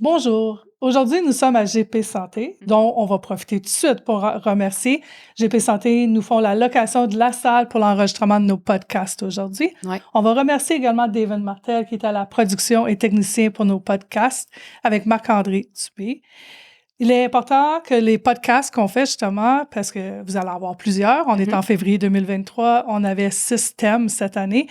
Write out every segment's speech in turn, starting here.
Bonjour. Aujourd'hui, nous sommes à GP Santé, dont on va profiter tout de suite pour remercier. GP Santé nous font la location de la salle pour l'enregistrement de nos podcasts aujourd'hui. Ouais. On va remercier également David Martel, qui est à la production et technicien pour nos podcasts, avec Marc-André Dubé. Il est important que les podcasts qu'on fait, justement, parce que vous allez en avoir plusieurs, on est en février 2023, on avait 6 thèmes cette année,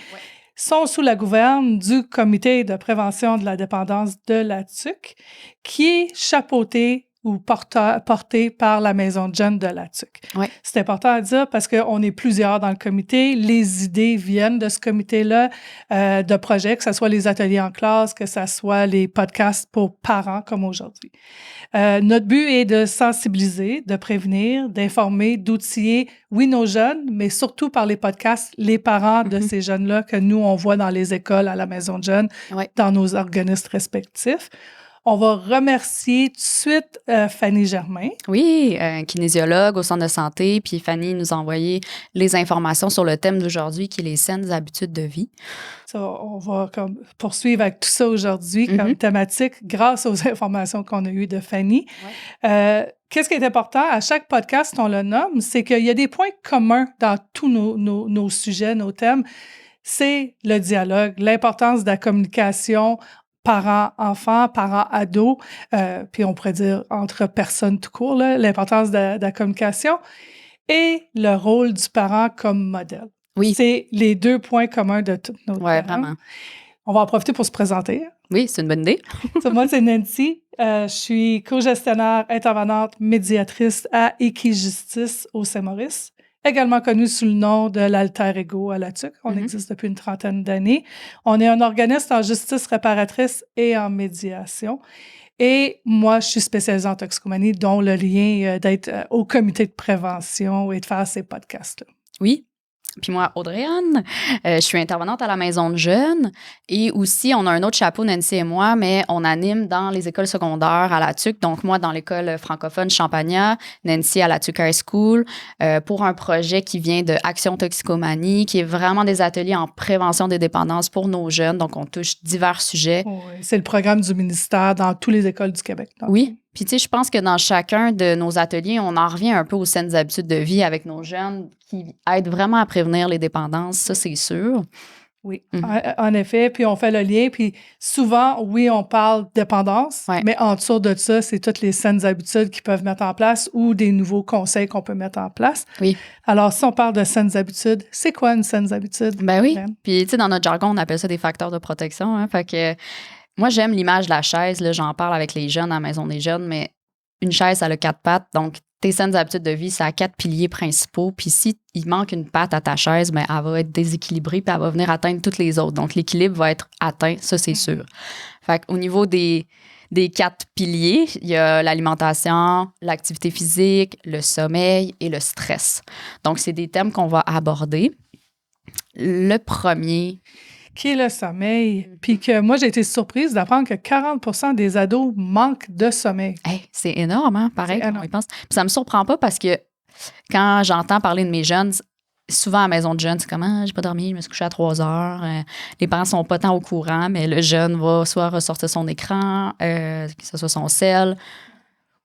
sont sous la gouverne du Comité de prévention de la dépendance de la TUC, qui est chapeauté ou porté par la Maison de jeunes de la TUC. Ouais. C'est important à dire parce qu'on est plusieurs dans le comité. Les idées viennent de ce comité-là, de projets, que ce soit les ateliers en classe, que ce soit les podcasts pour parents comme aujourd'hui. Notre but est de sensibiliser, de prévenir, d'informer, d'outiller, oui, nos jeunes, mais surtout par les podcasts, les parents de ces jeunes-là que nous, on voit dans les écoles, à la Maison de jeunes, dans nos organismes respectifs. On va remercier tout de suite Fanny Germain. Oui, kinésiologue au centre de santé. Puis Fanny nous a envoyé les informations sur le thème d'aujourd'hui, qui est les saines habitudes de vie. Ça, on va poursuivre avec tout ça aujourd'hui comme thématique grâce aux informations qu'on a eues de Fanny. Qu'est-ce qui est important? À chaque podcast, on le nomme, c'est qu'il y a des points communs dans tous nos sujets, nos thèmes. C'est le dialogue, l'importance de la communication parents-enfants, parents-ados, puis on pourrait dire entre personnes tout court, là, l'importance de la communication et le rôle du parent comme modèle. Oui. C'est les 2 points communs de toutes nos thèmes. Vraiment. On va en profiter pour se présenter. Oui, c'est une bonne idée. Moi, c'est Nancy. Je suis co-gestionnaire, intervenante, médiatrice à Équijustice au Saint-Maurice, également connue sous le nom de l'Alter Ego à la TUC. On existe depuis une 30aine d'années. On est un organisme en justice réparatrice et en médiation. Et moi, je suis spécialisée en toxicomanie, dont le lien d'être au comité de prévention et de faire ces podcasts-là. Oui. Puis moi, Audrey-Anne, je suis intervenante à la Maison de jeunes et aussi, on a un autre chapeau, Nancy et moi, mais on anime dans les écoles secondaires à la TUC. Donc, moi, dans l'école francophone Champagnat, Nancy à la TUC High School, pour un projet qui vient de Action Toxicomanie, qui est vraiment des ateliers en prévention des dépendances pour nos jeunes. Donc, on touche divers sujets. Oui, c'est le programme du ministère dans toutes les écoles du Québec. Donc. Oui. Puis, tu sais, je pense que dans chacun de nos ateliers, on en revient un peu aux saines habitudes de vie avec nos jeunes qui aident vraiment à prévenir les dépendances, ça, c'est sûr. Oui, en effet. Puis, on fait le lien. Puis, souvent, oui, on parle dépendance, mais en dessous de ça, c'est toutes les saines habitudes qu'ils peuvent mettre en place ou des nouveaux conseils qu'on peut mettre en place. Oui. Alors, si on parle de saines habitudes, c'est quoi une saine habitude? Ben oui. Puis, tu sais, dans notre jargon, on appelle ça des facteurs de protection. Hein, fait que moi, j'aime l'image de la chaise. Là, j'en parle avec les jeunes à la Maison des jeunes, mais une chaise, elle a 4 pattes. Donc, tes saines habitudes de vie, ça a 4 piliers principaux. Puis si il manque une patte à ta chaise, ben, elle va être déséquilibrée puis elle va venir atteindre toutes les autres. Donc, l'équilibre va être atteint, ça, c'est sûr. Fait qu'au niveau des 4 piliers, il y a l'alimentation, l'activité physique, le sommeil et le stress. Donc, c'est des thèmes qu'on va aborder. Le premier... qui est le sommeil. Puis que moi, j'ai été surprise d'apprendre que 40% des ados manquent de sommeil. Hey, c'est énorme, hein? Pareil, on y pense. Puis ça me surprend pas parce que quand j'entends parler de mes jeunes, souvent à la Maison de jeunes, c'est comme « Ah, j'ai pas dormi, je me suis couché à 3 heures. Les parents sont pas tant au courant, mais le jeune va soit ressortir son écran, que ce soit son cell.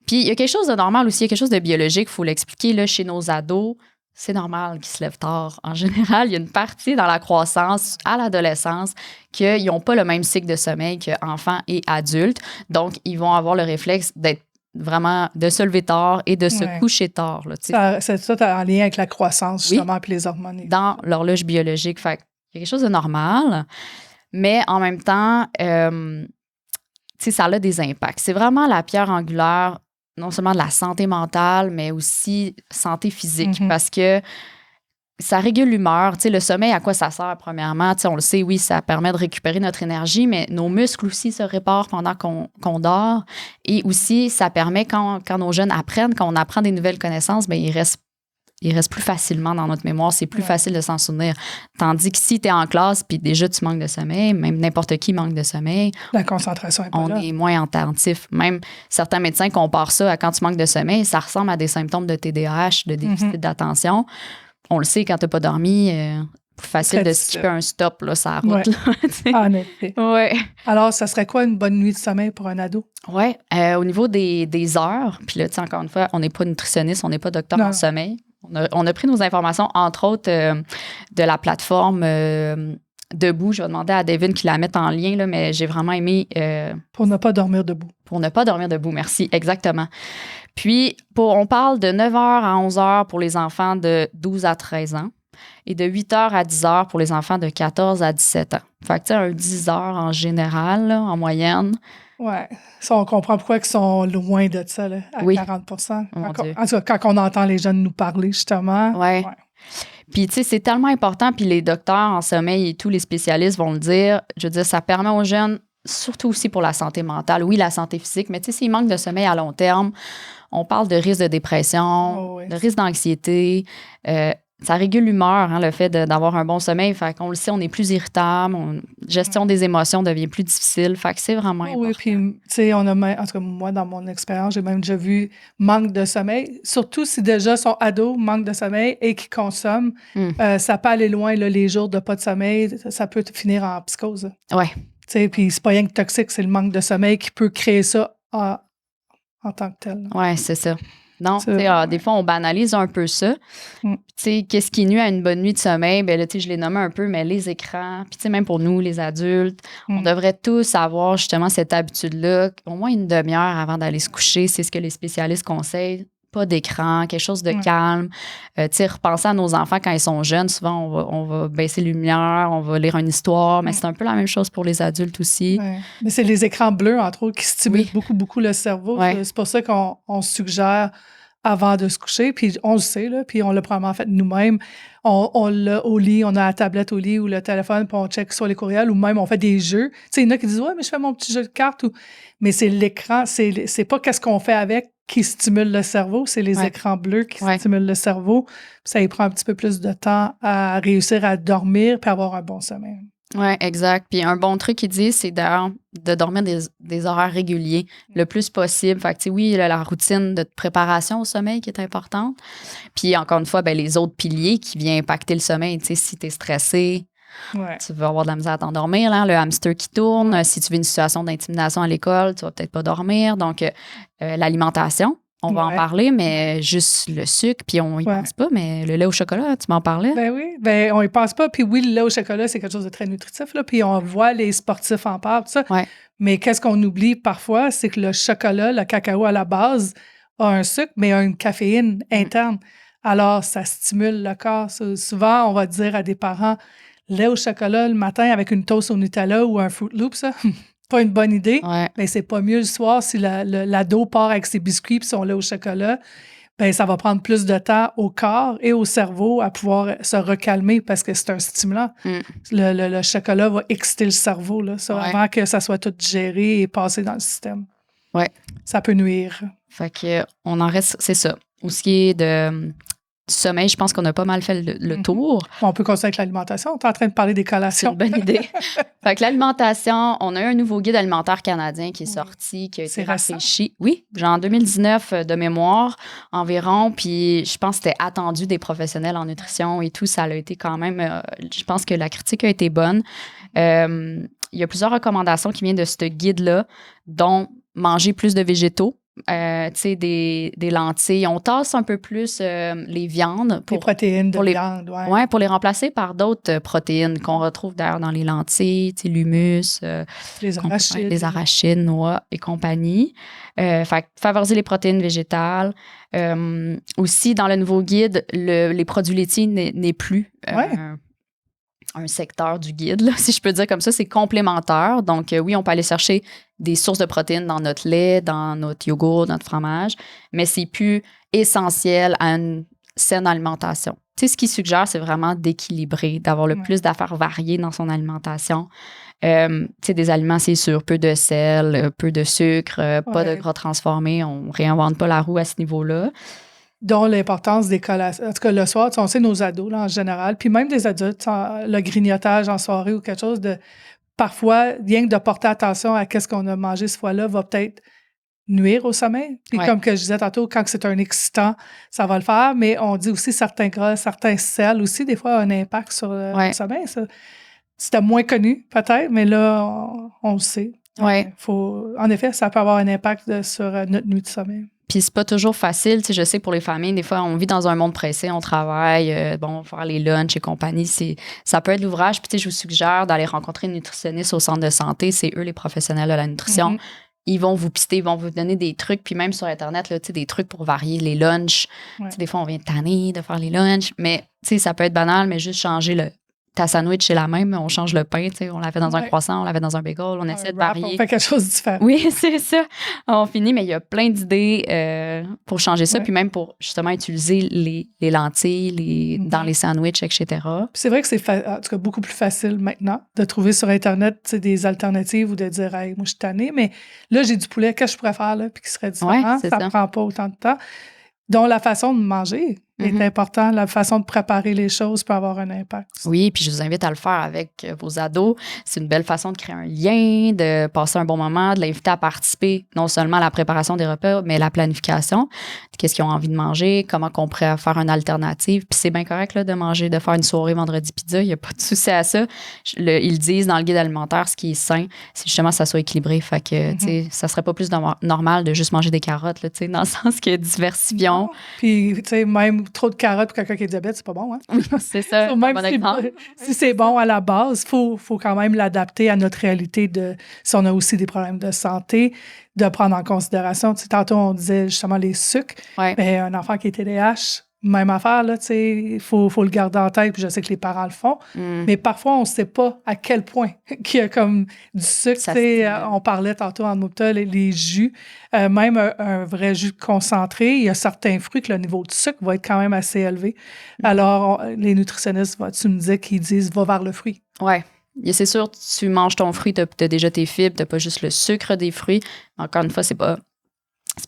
Puis il y a quelque chose de normal aussi, il y a quelque chose de biologique, il faut l'expliquer, là, chez nos ados. C'est normal qu'ils se lèvent tard. En général, il y a une partie dans la croissance, à l'adolescence, qu'ils n'ont pas le même cycle de sommeil qu'enfants et adultes. Donc, ils vont avoir le réflexe d'être vraiment, de se lever tard et de se coucher tard. Là, c'est ça en lien avec la croissance, justement, puis les hormones. Dans l'horloge biologique. Fait il y a quelque chose de normal, mais en même temps, ça a des impacts. C'est vraiment la pierre angulaire non seulement de la santé mentale, mais aussi santé physique, parce que ça régule l'humeur. Tu sais, le sommeil, à quoi ça sert, premièrement? Tu sais, on le sait, oui, ça permet de récupérer notre énergie, mais nos muscles aussi se réparent pendant qu'on dort. Et aussi, ça permet, quand nos jeunes apprennent, quand on apprend des nouvelles connaissances, bien, ils restent plus facilement dans notre mémoire. C'est plus facile de s'en souvenir. Tandis que si tu es en classe, puis déjà tu manques de sommeil, même n'importe qui manque de sommeil. La concentration est pas là. On est moins attentif. Même certains médecins comparent ça à quand tu manques de sommeil, ça ressemble à des symptômes de TDAH, de déficit d'attention. On le sait, quand tu n'as pas dormi, plus facile Très de skipper un stop, là, sur la route. Ouais. Là, tu sais. En effet. Ouais. Alors, ça serait quoi une bonne nuit de sommeil pour un ado? Ouais. Au niveau des heures, puis là, tu sais, encore une fois, on n'est pas nutritionniste, on n'est pas docteur en sommeil. On a pris nos informations, entre autres, de la plateforme Debout. Je vais demander à Devin qu'il la mette en lien, là, mais j'ai vraiment aimé. Pour ne pas dormir debout. Pour ne pas dormir debout, merci, exactement. Puis, on parle de 9h à 11h pour les enfants de 12 à 13 ans et de 8h à 10h pour les enfants de 14 à 17 ans. Fait que, tu sais, un 10 heures en général, là, en moyenne. Ouais. Ça, on comprend pourquoi ils sont loin de ça, là, à 40 Mon Dieu. En tout cas, quand on entend les jeunes nous parler, justement. Ouais. Puis, tu sais, c'est tellement important. Puis, les docteurs en sommeil et tous les spécialistes vont le dire. Je veux dire, ça permet aux jeunes, surtout aussi pour la santé mentale, oui, la santé physique, mais tu sais, s'il manque de sommeil à long terme, on parle de risque de dépression, de risque d'anxiété. Ça régule l'humeur, hein, le fait d'avoir un bon sommeil. Fait qu'on le sait, on est plus irritable, gestion des émotions devient plus difficile. Fait que c'est vraiment important. Oui, puis, tu sais, on a même, en tout cas, moi, dans mon expérience, j'ai même déjà vu manque de sommeil, surtout si déjà son ado manque de sommeil et qu'il consomme. Ça peut aller loin, là, les jours de pas de sommeil, ça peut finir en psychose. Ouais. Tu sais, puis c'est pas rien que toxique, c'est le manque de sommeil qui peut créer ça en tant que tel. Oui, c'est ça. Non, tu sais, des fois, on banalise un peu ça. Tu sais, qu'est-ce qui nuit à une bonne nuit de sommeil? Ben là, tu sais, je l'ai nommé un peu, mais les écrans, puis tu sais, même pour nous, les adultes, on devrait tous avoir justement cette habitude-là, au moins une demi-heure avant d'aller se coucher, c'est ce que les spécialistes conseillent. Pas d'écran, quelque chose de calme. Tu sais, repenser à nos enfants quand ils sont jeunes. Souvent, on va baisser les lumières, on va lire une histoire, mais c'est un peu la même chose pour les adultes aussi. Ouais. Mais c'est les écrans bleus, entre autres, qui stimulent beaucoup, beaucoup le cerveau. Ouais. C'est pour ça qu'on suggère avant de se coucher, puis on le sait, là, puis on l'a probablement fait nous-mêmes. On l'a au lit, on a la tablette au lit ou le téléphone, puis on check sur les courriels, ou même on fait des jeux. Tu sais, il y en a qui disent « Ouais, mais je fais mon petit jeu de cartes. » Mais c'est l'écran, c'est pas qu'est-ce qu'on fait avec qui stimule le cerveau, c'est les écrans bleus qui stimulent le cerveau. Puis ça y prend un petit peu plus de temps à réussir à dormir puis avoir un bon sommeil. Oui, exact. Puis un bon truc qu'ils disent, c'est de dormir des horaires réguliers le plus possible. Fait que, tu sais, oui, la routine de préparation au sommeil qui est importante. Puis encore une fois, ben, les autres piliers qui viennent impacter le sommeil. Tu sais, si tu es stressé, tu vas avoir de la misère à t'endormir, là, le hamster qui tourne. Si tu vis une situation d'intimidation à l'école, tu vas peut-être pas dormir. Donc, l'alimentation. On va en parler, mais juste le sucre, puis on y pense pas, mais le lait au chocolat, tu m'en parlais? Ben oui, ben on y pense pas. Puis oui, le lait au chocolat, c'est quelque chose de très nutritif, là, puis on voit les sportifs en parler, tout ça. Ouais. Mais qu'est-ce qu'on oublie parfois, c'est que le chocolat, le cacao à la base, a un sucre, mais a une caféine interne. Alors, ça stimule le corps. Souvent, on va dire à des parents, lait au chocolat le matin avec une toast au Nutella ou un Fruit Loop, ça... pas une bonne idée, mais c'est pas mieux le soir si l'ado part avec ses biscuits et son lait au chocolat, ben ça va prendre plus de temps au corps et au cerveau à pouvoir se recalmer parce que c'est un stimulant. Le chocolat va exciter le cerveau là, avant que ça soit tout digéré et passé dans le système. Ouais. Ça peut nuire. Fait que on en reste, c'est ça. Pour ce qui est du sommeil, je pense qu'on a pas mal fait le tour. On peut continuer avec l'alimentation. On est en train de parler des collations. C'est une bonne idée. Fait que l'alimentation, on a eu un nouveau guide alimentaire canadien qui est sorti, qui a été rafraîchi. Oui, genre en 2019 de mémoire environ. Puis je pense que c'était attendu des professionnels en nutrition et tout. Ça a été quand même, je pense que la critique a été bonne. Il y a plusieurs recommandations qui viennent de ce guide-là, dont manger plus de végétaux. Tu sais, des lentilles. On tasse un peu plus les viandes. Les protéines de viande, Oui, pour les remplacer par d'autres protéines qu'on retrouve d'ailleurs dans les lentilles, tu sais, l'humus, les arachides, noix et compagnie. Fait favoriser les protéines végétales. Aussi, dans le nouveau guide, les produits laitiers n'est plus un secteur du guide, là, si je peux dire comme ça, c'est complémentaire. Donc, oui, on peut aller chercher des sources de protéines dans notre lait, dans notre yogourt, notre fromage, mais c'est plus essentiel à une saine alimentation. Tu sais, ce qu'il suggère, c'est vraiment d'équilibrer, d'avoir le plus d'affaires variées dans son alimentation. Tu sais, des aliments, c'est sûr, peu de sel, peu de sucre, pas de gras transformés. On ne réinvente pas la roue à ce niveau-là. Dont l'importance des collations. En tout cas, le soir, on sait nos ados, là, en général, puis même des adultes, le grignotage en soirée ou quelque chose de... Parfois, rien que de porter attention à qu'est-ce qu'on a mangé ce fois-là va peut-être nuire au sommeil. Puis comme que je disais tantôt, quand c'est un excitant, ça va le faire, mais on dit aussi certains gras, certains sels aussi, des fois, ont un impact sur le sommeil. Ça. C'était moins connu, peut-être, mais là, on le sait. En effet, ça peut avoir un impact sur notre nuit de sommeil. Puis c'est pas toujours facile. Tu sais, je sais, pour les familles, des fois, on vit dans un monde pressé, on travaille, faire les lunchs et compagnie, ça peut être l'ouvrage. Puis tu sais, je vous suggère d'aller rencontrer une nutritionniste au centre de santé. C'est eux les professionnels de la nutrition. Ils vont vous pister, ils vont vous donner des trucs. Puis même sur Internet, là, tu sais, des trucs pour varier les lunchs. Tu sais, des fois, on vient tanner de faire les lunchs. Mais tu sais, ça peut être banal, mais juste changer ta sandwich, c'est la même, on change le pain, tu sais, on l'avait dans un croissant, on l'avait dans un bagel, on essaie de varier. On fait quelque chose de différent. Oui, c'est ça. On finit, mais il y a plein d'idées pour changer ça, puis même pour justement utiliser les lentilles dans les sandwichs, etc. Puis c'est vrai que c'est en tout cas beaucoup plus facile maintenant de trouver sur Internet des alternatives ou de dire « Hey, moi, je suis tannée, mais là, j'ai du poulet, qu'est-ce que je pourrais faire là? » Puis qui serait différent, ça ne prend pas autant de temps. Donc, la façon de manger est important. La façon de préparer les choses peut avoir un impact. Oui, puis je vous invite à le faire avec vos ados. C'est une belle façon de créer un lien, de passer un bon moment, de l'inviter à participer non seulement à la préparation des repas, mais la planification. Qu'est-ce qu'ils ont envie de manger, comment qu'on pourrait faire une alternative. Puis c'est bien correct là, de faire une soirée vendredi pizza. Il n'y a pas de souci à ça. Ils disent dans le guide alimentaire, ce qui est sain, c'est justement que ça soit équilibré. Fait que, tu sais, ça serait pas plus normal de juste manger des carottes, là, tu sais, dans le sens que diversifions. Puis, tu sais, même trop de carottes pour quelqu'un qui est diabète, c'est pas bon, hein? C'est ça. Même si c'est bon à la base, il faut quand même l'adapter à notre réalité si on a aussi des problèmes de santé, de prendre en considération. Tu sais, tantôt, on disait justement les sucres. Mais un enfant qui est TDAH, même affaire, là, tu sais, il faut le garder en tête, puis je sais que les parents le font. Mais parfois, on ne sait pas à quel point qu'il y a comme du sucre. Tu sais, on parlait tantôt en Mopta, les jus, même un vrai jus concentré, il y a certains fruits que le niveau de sucre va être quand même assez élevé. Alors, les nutritionnistes, tu me disais qu'ils disent « va vers le fruit ». Oui. C'est sûr, tu manges ton fruit, tu as déjà tes fibres, tu n'as pas juste le sucre des fruits. Encore une fois, c'est pas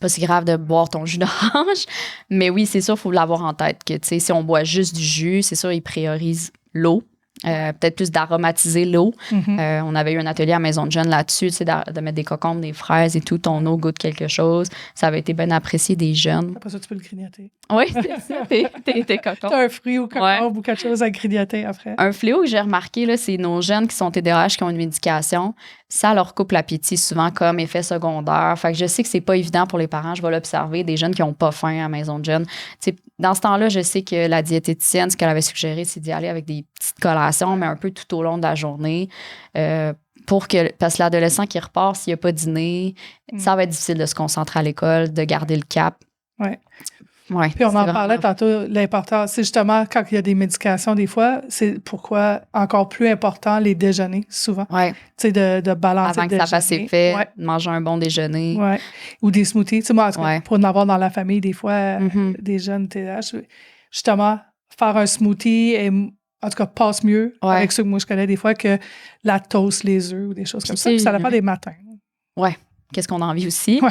si grave de boire ton jus d'orange. Mais oui, c'est sûr, il faut l'avoir en tête que, tu sais, si on boit juste du jus, c'est sûr, ils priorisent l'eau. Peut-être plus d'aromatiser l'eau. On avait eu un atelier à Maison de Jeunes là-dessus, tu sais, de mettre des concombres, des fraises et tout. Ton eau goûte quelque chose. Ça avait été bien apprécié des jeunes. Après ça, tu peux le grignoter. Oui, c'est ça. T'es concombre. T'as un fruit ou concombre ou quelque chose à grignoter après. Un fléau que j'ai remarqué, là, c'est nos jeunes qui sont TDAH, qui ont une médication. Ça leur coupe l'appétit souvent comme effet secondaire. Fait que je sais que c'est pas évident pour les parents. Je vais l'observer. Des jeunes qui n'ont pas faim à Maison de Jeunes. Tu sais, dans ce temps-là, je sais que la diététicienne, ce qu'elle avait suggéré, c'est d'y aller avec des petites collations, mais un peu tout au long de la journée. Parce que l'adolescent qui repart, s'il n'a pas dîné, ça va être difficile de se concentrer à l'école, de garder le cap. Oui. Ouais, puis on en parlait tantôt, l'important, c'est justement quand il y a des médications, des fois, c'est pourquoi encore plus important les déjeuners, souvent. Oui. Tu sais, de balancer avant que ça fasse effet, de manger un bon déjeuner. Oui. Ou des smoothies. Tu sais, moi, en tout cas, pour en avoir dans la famille, des fois, des jeunes TDAH, justement, faire un smoothie en tout cas, passe mieux avec ceux que moi je connais des fois que la toast, les œufs ou des choses comme ça. Puis ça dépend des matins. Oui. Qu'est-ce qu'on a envie aussi.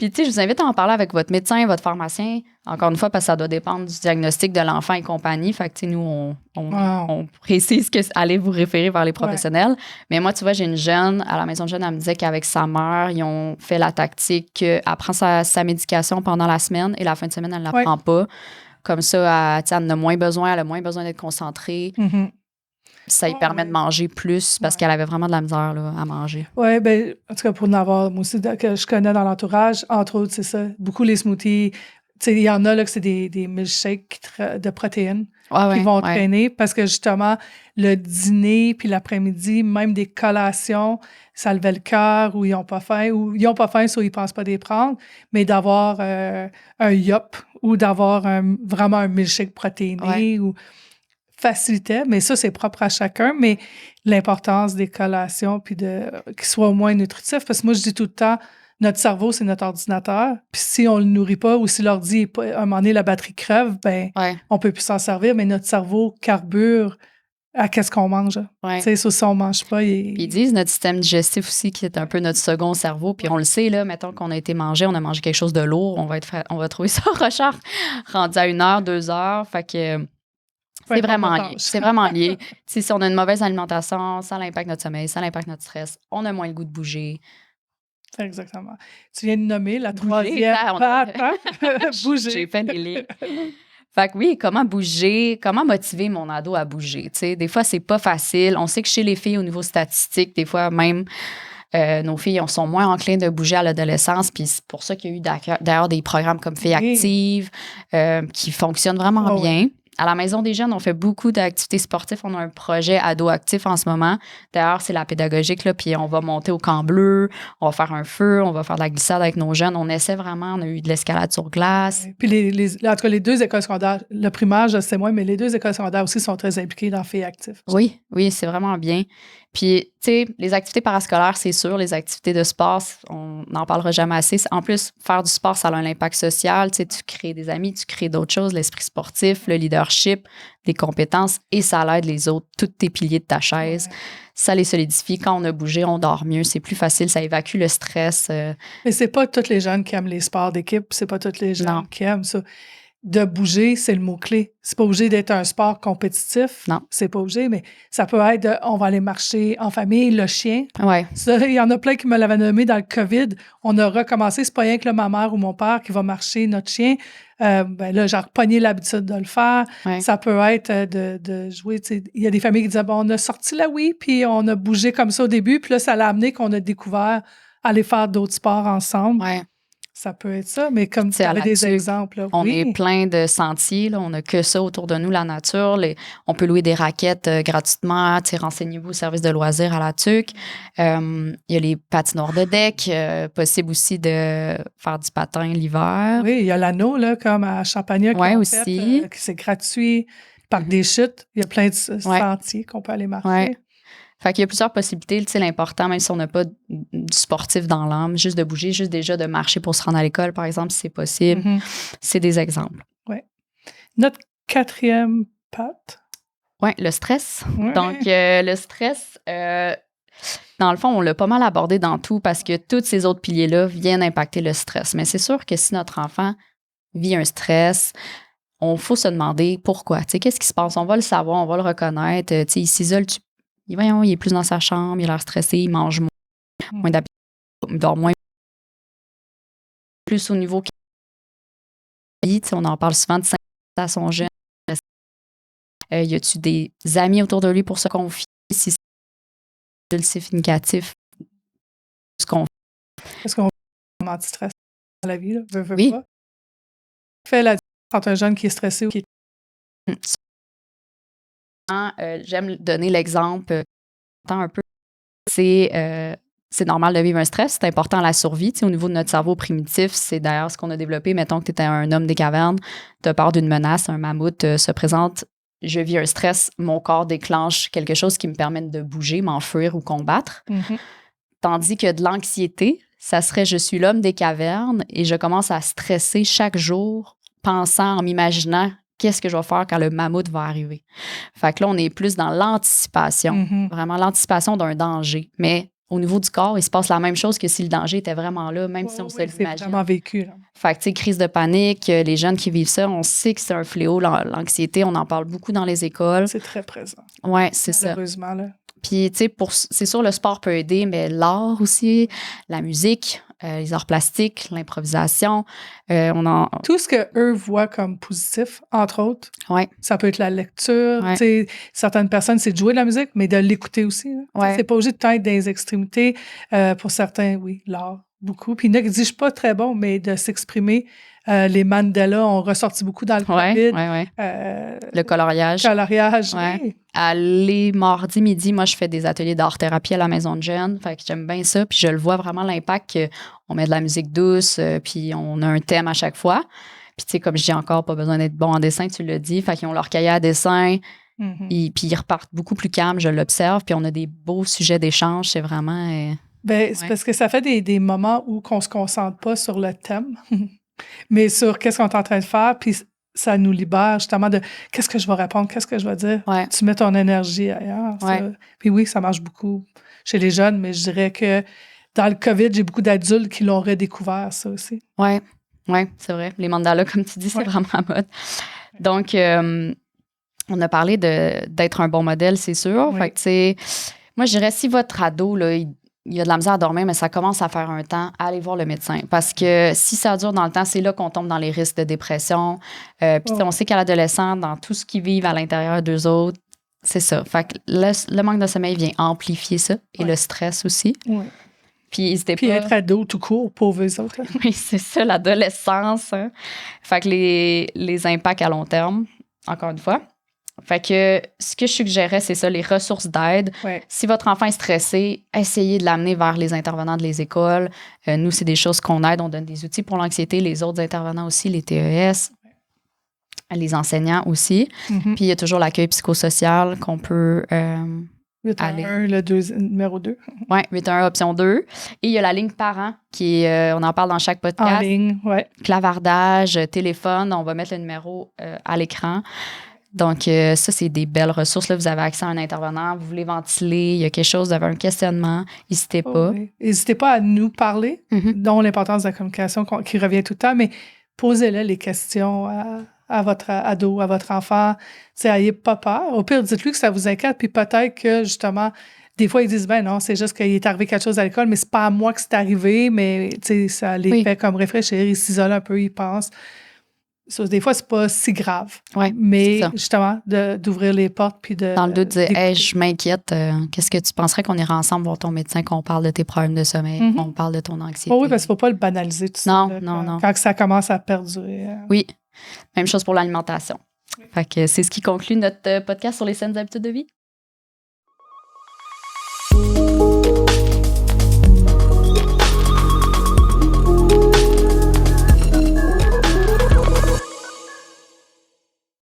Puis, tu sais, je vous invite à en parler avec votre médecin, votre pharmacien. Encore une fois, parce que ça doit dépendre du diagnostic de l'enfant et compagnie. Fait que, tu sais, nous, on précise que allez vous référer vers les professionnels. Mais moi, tu vois, j'ai une jeune, à la maison de jeune, elle me disait qu'avec sa mère, ils ont fait la tactique qu'elle prend sa médication pendant la semaine et la fin de semaine, elle ne la prend pas. Comme ça, elle en a moins besoin, elle a moins besoin d'être concentrée. Ça lui permet de manger plus parce qu'elle avait vraiment de la misère là, à manger. Oui, bien, en tout cas, pour en avoir, moi aussi, que je connais dans l'entourage, entre autres, c'est ça. Beaucoup les smoothies. Tu sais, il y en a là que c'est des milkshakes de protéines qui vont traîner parce que justement, le dîner puis l'après-midi, même des collations, ça levait le cœur ou ils n'ont pas faim, soit ils ne pensent pas les prendre, mais d'avoir un yop ou d'avoir vraiment un milkshake protéiné ou facilitait, mais ça, c'est propre à chacun, mais l'importance des collations puis qu'ils soient au moins nutritifs, parce que moi, je dis tout le temps, notre cerveau, c'est notre ordinateur, puis si on le nourrit pas ou si l'ordi, à un moment donné, la batterie crève, on peut plus s'en servir, mais notre cerveau carbure à qu'est-ce qu'on mange. Tu sais, si on mange pas... Puis ils disent notre système digestif aussi, qui est un peu notre second cerveau, puis on le sait, là, mettons qu'on a été mangé, on a mangé quelque chose de lourd, on va trouver ça rochard rendu à 1 heure, 2 heures, fait que... C'est vraiment lié. C'est vraiment lié. Si on a une mauvaise alimentation, ça impacte notre sommeil, ça impacte notre stress. On a moins le goût de bouger. Exactement. Tu viens de nommer la Bouger, troisième ça, on patte, a- hein? Bouger. J'ai fait des lignes. Fait que oui, comment bouger, comment motiver mon ado à bouger. Tu sais, des fois, c'est pas facile. On sait que chez les filles, au niveau statistique, des fois, même nos filles sont moins enclines de bouger à l'adolescence. Puis c'est pour ça qu'il y a eu d'ailleurs des programmes comme Filles Oui. actives qui fonctionnent vraiment Oh, bien. À la Maison des jeunes, on fait beaucoup d'activités sportives. On a un projet ado actif en ce moment. D'ailleurs, c'est la pédagogique, là, puis on va monter au camp bleu, on va faire un feu, on va faire de la glissade avec nos jeunes. On essaie vraiment, on a eu de l'escalade sur glace. Puis en tout cas, les deux écoles secondaires, le primaire, je sais moins, mais les deux écoles secondaires aussi sont très impliquées dans Filles actives. Oui, c'est vraiment bien. Puis, tu sais, les activités parascolaires, c'est sûr, les activités de sport, on n'en parlera jamais assez. En plus, faire du sport, ça a un impact social. Tu sais, tu crées des amis, tu crées d'autres choses, l'esprit sportif, le leadership, des compétences, et ça l'aide les autres, tous tes piliers de ta chaise. Ouais. Ça les solidifie. Quand on a bougé, on dort mieux, c'est plus facile, ça évacue le stress. Mais c'est pas tous les jeunes qui aiment les sports d'équipe, c'est pas tous les jeunes Non. qui aiment ça. De bouger, c'est le mot-clé. C'est pas obligé d'être un sport compétitif. Non. C'est pas obligé, mais ça peut être on va aller marcher en famille, le chien. Ouais. Ça, il y en a plein qui me l'avaient nommé dans le COVID. On a recommencé, c'est pas rien que là, ma mère ou mon père qui va marcher notre chien. Ben là, j'ai repogné l'habitude de le faire. Ouais. Ça peut être de jouer. Tu sais, il y a des familles qui disaient, bon, on a sorti la Wii, puis on a bougé comme ça au début, puis là, ça l'a amené qu'on a découvert aller faire d'autres sports ensemble. Ouais. Ça peut être ça, mais comme tu sais, à avais la des Tuque, exemples. Là, On oui. est plein de sentiers, là. On n'a que ça autour de nous, la nature. On peut louer des raquettes gratuitement. Tu sais, renseignez-vous au service de loisirs à la TUC. Il y a les patinoires de deck. Possible aussi de faire du patin l'hiver. Oui, il y a l'anneau, là, comme à Champagnat, Ouais, qui ont aussi. fait, que c'est gratuit. Parc des Chutes, il y a plein de sentiers qu'on peut aller marcher. Ouais. Fait qu'il y a plusieurs possibilités. Tu sais, l'important, même si on n'a pas du sportif dans l'âme, juste de bouger, juste déjà de marcher pour se rendre à l'école, par exemple, si c'est possible. C'est des exemples. Oui. Notre quatrième patte. Oui, le stress. Ouais. Donc, le stress, dans le fond, on l'a pas mal abordé dans tout parce que tous ces autres piliers-là viennent impacter le stress. Mais c'est sûr que si notre enfant vit un stress, on faut se demander pourquoi. Tu sais, qu'est-ce qui se passe? On va le savoir, on va le reconnaître. Tu sais, il s'isole, voyons, il est plus dans sa chambre, il a l'air stressé, il mange moins d'appétit, il dort moins. Plus au niveau on en parle souvent de à son jeune. Y a-tu des amis autour de lui pour se confier? Si c'est significatif, ce qu'on Parce qu'on est anti-stress dans la vie, là, veut Oui. pas. Fait la différence entre un jeune qui est stressé ou qui est... J'aime donner l'exemple un peu. C'est normal de vivre un stress, c'est important à la survie. Tu sais, au niveau de notre cerveau primitif, c'est d'ailleurs ce qu'on a développé. Mettons que tu étais un homme des cavernes, tu as peur d'une menace, un mammouth se présente, je vis un stress, mon corps déclenche quelque chose qui me permet de bouger, m'enfuir ou combattre. Tandis que de l'anxiété, ça serait je suis l'homme des cavernes et je commence à stresser chaque jour, pensant, en m'imaginant qu'est-ce que je vais faire quand le mammouth va arriver. Fait que là, on est plus dans l'anticipation, vraiment l'anticipation d'un danger. Mais au niveau du corps, il se passe la même chose que si le danger était vraiment là, même si on se l'imagine. C'est vraiment vécu. Là. Fait que, tu sais, crise de panique, les jeunes qui vivent ça, on sait que c'est un fléau, l'anxiété, on en parle beaucoup dans les écoles. C'est très présent. Oui, c'est ça. Malheureusement, là. Puis, tu sais, c'est sûr, le sport peut aider, mais l'art aussi, la musique, les arts plastiques, l'improvisation, Tout ce qu'eux voient comme positif, entre autres, ça peut être la lecture. Tu sais, certaines personnes, c'est de jouer de la musique, mais de l'écouter aussi. C'est pas obligé de être dans les extrémités. Pour certains, oui, l'art, beaucoup. Puis il n'exige pas très bon, mais de s'exprimer. Les mandalas ont ressorti beaucoup dans le COVID. Le coloriage. Oui. Les mardis midi, moi, je fais des ateliers d'art-thérapie à la Maison de jeunes. Fait que j'aime bien ça. Puis je le vois vraiment l'impact qu'on met de la musique douce, puis on a un thème à chaque fois. Puis tu sais, comme je dis encore, pas besoin d'être bon en dessin, tu l'as dit. Fait qu'ils ont leur cahier à dessin. Puis ils repartent beaucoup plus calmes, je l'observe. Puis on a des beaux sujets d'échange. C'est vraiment... C'est parce que ça fait des moments où on se concentre pas sur le thème, mais sur qu'est-ce qu'on est en train de faire, puis ça nous libère justement de qu'est-ce que je vais répondre, qu'est-ce que je vais dire. Tu mets ton énergie ailleurs. Puis oui, ça marche beaucoup chez les jeunes, mais je dirais que dans le COVID, j'ai beaucoup d'adultes qui l'ont redécouvert, ça aussi. Oui, c'est vrai. Les mandalas, comme tu dis, c'est vraiment à mode. Donc, on a parlé d'être un bon modèle, c'est sûr. Fait que, tu sais, moi, je dirais, si votre ado, là, il y a de la misère à dormir, mais ça commence à faire un temps, allez voir le médecin. Parce que si ça dure dans le temps, c'est là qu'on tombe dans les risques de dépression. Puis on sait qu'à l'adolescent, dans tout ce qu'ils vivent à l'intérieur d'eux autres, c'est ça. Fait que le manque de sommeil vient amplifier ça et le stress aussi. Ouais. Puis n'hésitez Puis pas. être ado tout court, pauvres eux autres. Oui, c'est ça, l'adolescence. Hein. Fait que les impacts à long terme, encore une fois. Fait que ce que je suggérais, c'est ça, les ressources d'aide. Ouais. Si votre enfant est stressé, essayez de l'amener vers les intervenants de les écoles. Nous, c'est des choses qu'on aide. On donne des outils pour l'anxiété. Les autres intervenants aussi, les TES, les enseignants aussi. Mhm. Puis il y a toujours l'accueil psychosocial qu'on peut... 811, le numéro 2. Oui, 811 option 2. Et il y a la ligne parents qui est, on en parle dans chaque podcast. En ligne, oui. Clavardage, téléphone, on va mettre le numéro à l'écran. Donc, ça, c'est des belles ressources. Là, vous avez accès à un intervenant, vous voulez ventiler, il y a quelque chose, vous avez un questionnement, n'hésitez pas. Oui. N'hésitez pas à nous parler, dont l'importance de la communication qui revient tout le temps, mais posez-le les questions à votre ado, à votre enfant. Ayez pas peur. Au pire, dites-lui que ça vous inquiète, puis peut-être que, justement, des fois, ils disent, ben non, c'est juste qu'il est arrivé quelque chose à l'école, mais c'est pas à moi que c'est arrivé, mais ça les fait comme réfléchir, ils s'isolent un peu, ils pensent. Des fois, c'est pas si grave. Ouais, mais justement, d'ouvrir les portes puis de... Dans le doute, dire, hey, je m'inquiète, qu'est-ce que tu penserais qu'on ira ensemble voir ton médecin, qu'on parle de tes problèmes de sommeil, qu'on parle de ton anxiété? Oui, parce qu'il ne faut pas le banaliser tout ça. Non. Quand ça commence à perdurer. Oui, même chose pour l'alimentation. Fait que c'est ce qui conclut notre podcast sur les saines habitudes de vie.